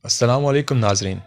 السلام علیکم ناظرین۔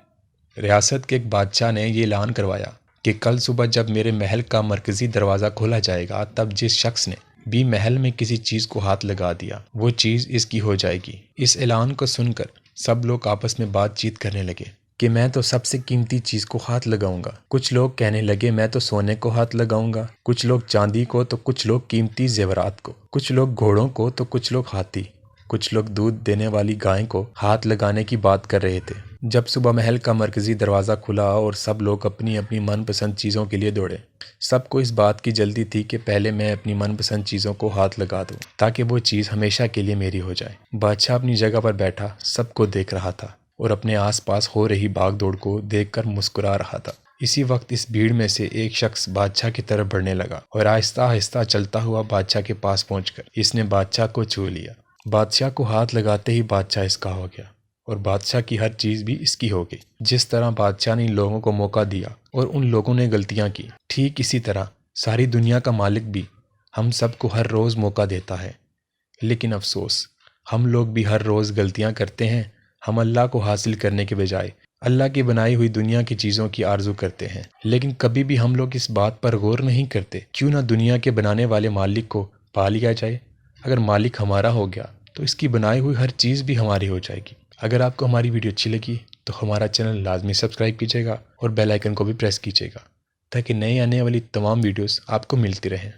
ریاست کے ایک بادشاہ نے یہ اعلان کروایا کہ کل صبح جب میرے محل کا مرکزی دروازہ کھولا جائے گا تب جس شخص نے بھی محل میں کسی چیز کو ہاتھ لگا دیا وہ چیز اس کی ہو جائے گی۔ اس اعلان کو سن کر سب لوگ آپس میں بات چیت کرنے لگے کہ میں تو سب سے قیمتی چیز کو ہاتھ لگاؤں گا۔ کچھ لوگ کہنے لگے میں تو سونے کو ہاتھ لگاؤں گا، کچھ لوگ چاندی کو تو کچھ لوگ قیمتی زیورات کو، کچھ لوگ گھوڑوں کو تو کچھ لوگ ہاتھی، کچھ لوگ دودھ دینے والی گائیں کو ہاتھ لگانے کی بات کر رہے تھے۔ جب صبح محل کا مرکزی دروازہ کھلا اور سب لوگ اپنی اپنی من پسند چیزوں کے لیے دوڑے، سب کو اس بات کی جلدی تھی کہ پہلے میں اپنی من پسند چیزوں کو ہاتھ لگا دوں تاکہ وہ چیز ہمیشہ کے لیے میری ہو جائے۔ بادشاہ اپنی جگہ پر بیٹھا سب کو دیکھ رہا تھا اور اپنے آس پاس ہو رہی بھاگ دوڑ کو دیکھ کر مسکرا رہا تھا۔ اسی وقت اس بھیڑ میں سے ایک شخص بادشاہ کی طرف بڑھنے لگا اور آہستہ آہستہ چلتا ہوا بادشاہ کے پاس پہنچ کر اس نے بادشاہ کو چھو لیا۔ بادشاہ کو ہاتھ لگاتے ہی بادشاہ اس کا ہو گیا اور بادشاہ کی ہر چیز بھی اس کی ہو گئی۔ جس طرح بادشاہ نے ان لوگوں کو موقع دیا اور ان لوگوں نے غلطیاں کی، ٹھیک اسی طرح ساری دنیا کا مالک بھی ہم سب کو ہر روز موقع دیتا ہے۔ لیکن افسوس، ہم لوگ بھی ہر روز غلطیاں کرتے ہیں۔ ہم اللہ کو حاصل کرنے کے بجائے اللہ کی بنائی ہوئی دنیا کی چیزوں کی آرزو کرتے ہیں، لیکن کبھی بھی ہم لوگ اس بات پر غور نہیں کرتے کیوں نہ دنیا کے بنانے والے مالک کو پا لیا جائے۔ اگر مالک ہمارا ہو گیا تو اس کی بنائی ہوئی ہر چیز بھی ہماری ہو جائے گی۔ اگر آپ کو ہماری ویڈیو اچھی لگی تو ہمارا چینل لازمی سبسکرائب کیجیے گا اور بیل آئیکن کو بھی پریس کیجیے گا تاکہ نئے آنے والی تمام ویڈیوز آپ کو ملتی رہیں۔